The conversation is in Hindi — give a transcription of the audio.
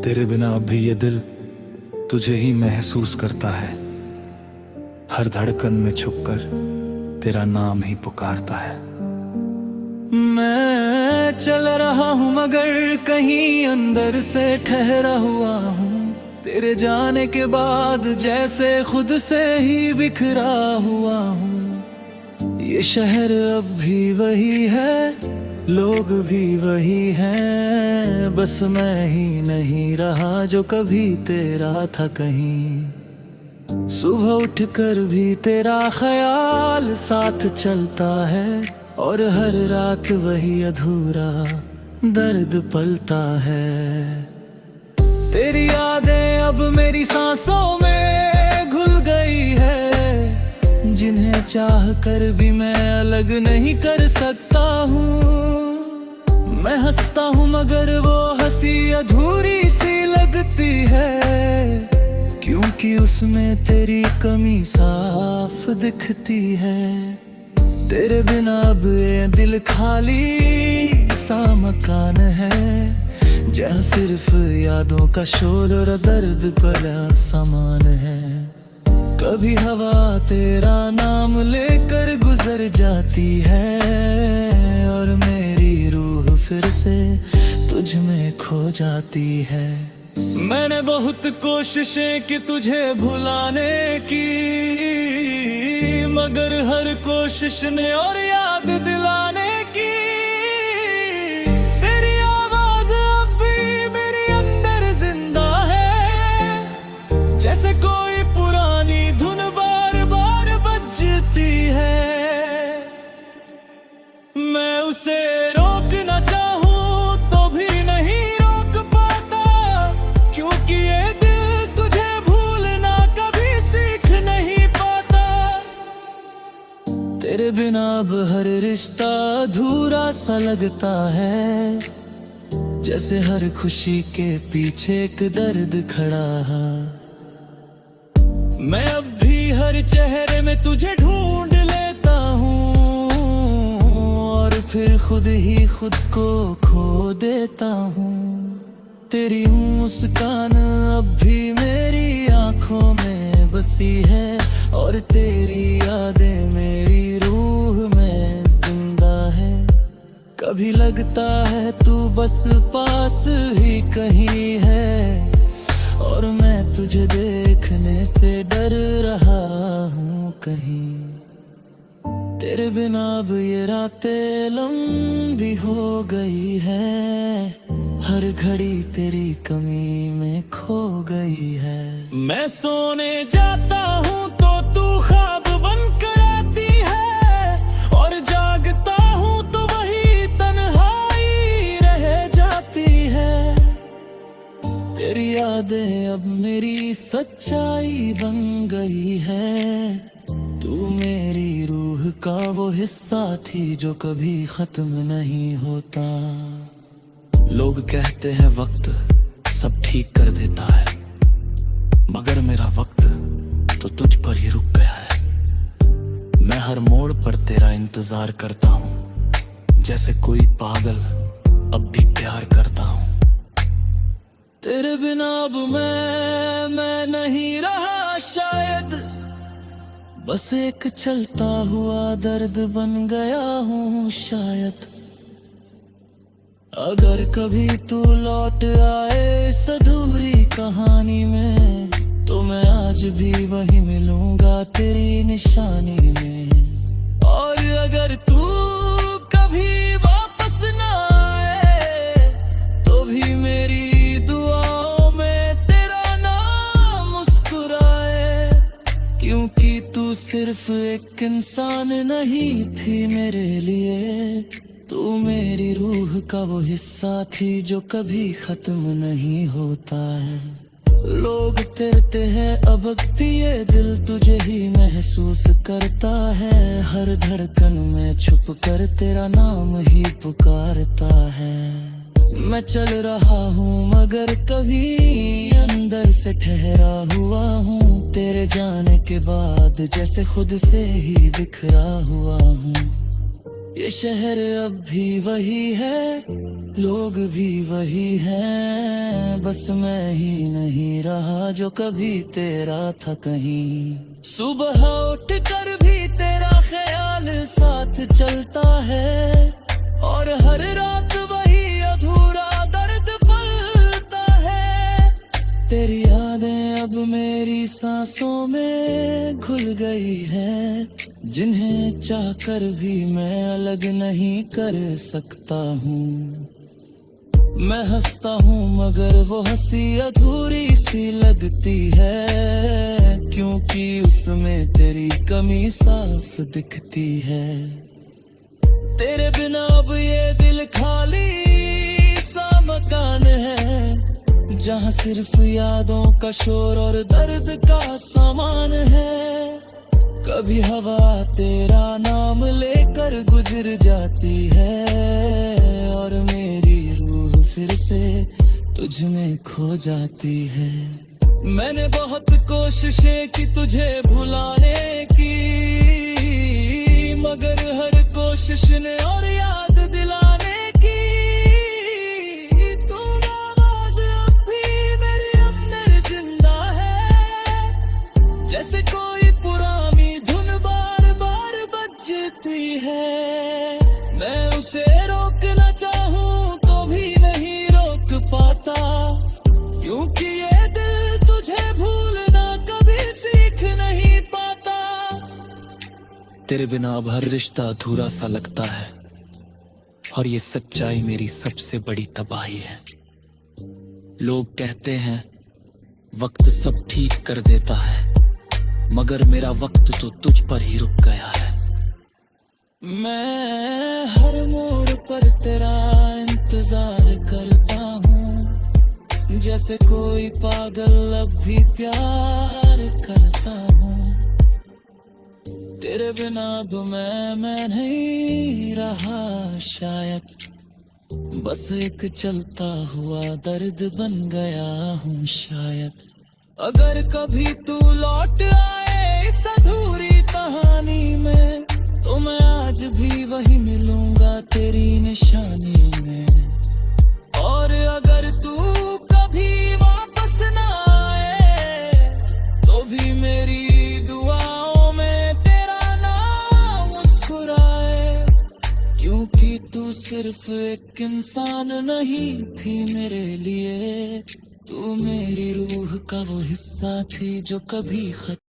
तेरे बिना अब भी ये दिल तुझे ही महसूस करता है। हर धड़कन में छुपकर तेरा नाम ही पुकारता है। मैं चल रहा हूँ मगर कहीं अंदर से ठहरा हुआ हूँ। तेरे जाने के बाद जैसे खुद से ही बिखरा हुआ हूँ। ये शहर अब भी वही है, लोग भी वही हैं, बस मैं ही नहीं रहा जो कभी तेरा था कहीं। सुबह उठकर भी तेरा ख्याल साथ चलता है और हर रात वही अधूरा दर्द पलता है। तेरी यादें अब मेरी सांसों में घुल गई है, जिन्हें चाह कर भी मैं अलग नहीं कर सकता हूँ। मैं हंसता हूँ मगर वो हंसी अधूरी सी लगती है, क्योंकि उसमें तेरी कमी साफ दिखती है। तेरे बिना अब ये दिल खाली सा मकान है, जहाँ सिर्फ यादों का शोर और दर्द भरा सामान है। कभी हवा तेरा नाम लेकर गुजर जाती है और मेरी रूह फिर से तुझ में खो जाती है। मैंने बहुत कोशिशें की तुझे भुलाने की, मगर हर कोशिश ने और याद दिलाने की। तेरी आवाज अब भी मेरे अंदर जिंदा है, जैसे कोई पुरानी धुन बार बार बजती है। मैं उसे रोकना चाहूं तो भी नहीं रोक पाता, क्योंकि ये दिल तुझे भूलना कभी सीख नहीं पाता। तेरे बिना अब हर रिश्ता अधूरा सा लगता है, जैसे हर खुशी के पीछे एक दर्द खड़ा है। मैं अब भी हर चेहरे में तुझे ढूंढ लेता हूँ और फिर खुद ही खुद को खो देता हूँ। तेरी मुस्कान अब भी मेरी आंखों में बसी है और तेरी यादें मेरी रूह में जिंदा है। कभी लगता है तू बस पास ही कहीं है और मैं तुझे देखने से डर रहा हूँ कहीं। तेरे बिना अब ये रातें लंबी हो गई है, हर घड़ी तेरी कमी में खो गई है। मैं सोने जाता हूँ तो तू ख्वाब बनकर आती है, और जागता हूँ तो वही तन्हाई रह जाती है। तेरी यादें अब मेरी सच्चाई बन गई है, तू मेरी रूह का वो हिस्सा थी जो कभी खत्म नहीं होता। लोग कहते हैं वक्त सब ठीक कर देता है, मगर मेरा वक्त तो तुझ पर ही रुक गया है। मैं हर मोड़ पर तेरा इंतजार करता हूँ, जैसे कोई पागल अब भी प्यार करता हूँ। तेरे बिना अब मैं नहीं रहा शायद, बस एक चलता हुआ दर्द बन गया हूँ शायद। अगर कभी तू लौट आए इस अधूरी कहानी में, तो मैं आज भी वही मिलूंगा तेरी निशानी में। और अगर तू कभी वापस ना आए, तो भी मेरी दुआओं में तेरा नाम मुस्कुराए, क्योंकि तू सिर्फ एक इंसान नहीं थी मेरे लिए, तू मेरी रूह का वो हिस्सा थी जो कभी खत्म नहीं होता है। लोग कहते हैं अब भी ये दिल तुझे ही महसूस करता है, हर धड़कन में छुप कर तेरा नाम ही पुकारता है। मैं चल रहा हूँ मगर कभी अंदर से ठहरा हुआ हूँ, तेरे जाने के बाद जैसे खुद से ही बिखरा हुआ हूँ। ये शहर अब भी वही है, लोग भी वही हैं, बस मैं ही नहीं रहा जो कभी तेरा था कहीं। सुबह उठ कर भी तेरा ख्याल साथ चलता है, और हर रात वही अधूरा दर्द पलता है। तेरी यादें अब मेरी सांसों में घुल गई है, जिन्हें चाहकर भी मैं अलग नहीं कर सकता हूँ। मैं हंसता हूँ मगर वो हंसी अधूरी सी लगती है, क्योंकि उसमें तेरी कमी साफ दिखती है। तेरे बिना अब ये दिल खाली सा मकान है, जहाँ सिर्फ यादों का शोर और दर्द का सामान है। कभी हवा तेरा नाम लेकर गुजर जाती है, और मेरी रूह फिर से तुझ में खो जाती है। मैंने बहुत कोशिशें की तुझे भुलाने की, मगर हर कोशिश ने और याद दिलाने की। तू आवाज अब भी मेरे अंदर जिंदा है, जैसे कोई पुरानी धुन बार बार बजती है। मैं उसे रोकना चाहूं तो भी नहीं रोक पाता, क्योंकि ये दिल तुझे भूलना कभी सीख नहीं पाता। तेरे बिना अब हर रिश्ता अधूरा सा लगता है, और ये सच्चाई मेरी सबसे बड़ी तबाही है। लोग कहते हैं वक्त सब ठीक कर देता है, मगर मेरा वक्त तो तुझ पर ही रुक गया है। मैं हर मोड़ पर तेरा इंतजार करता हूँ, जैसे कोई पागल अब भी प्यार करता हूँ। तेरे बिना अब मैं नहीं रहा शायद, बस एक चलता हुआ दर्द बन गया हूँ शायद। अगर कभी तू लौट आए इस अधूरी कहानी में, तो मैं आज भी वही मिलूंगा तेरी निशानी में। और अगर तू कभी वापस ना आए, तो भी मेरी दुआओं में तेरा नाम मुस्कुराए, क्योंकि तू सिर्फ एक इंसान नहीं थी मेरे लिए, तू मेरी रूह का वो हिस्सा थी जो कभी खत्म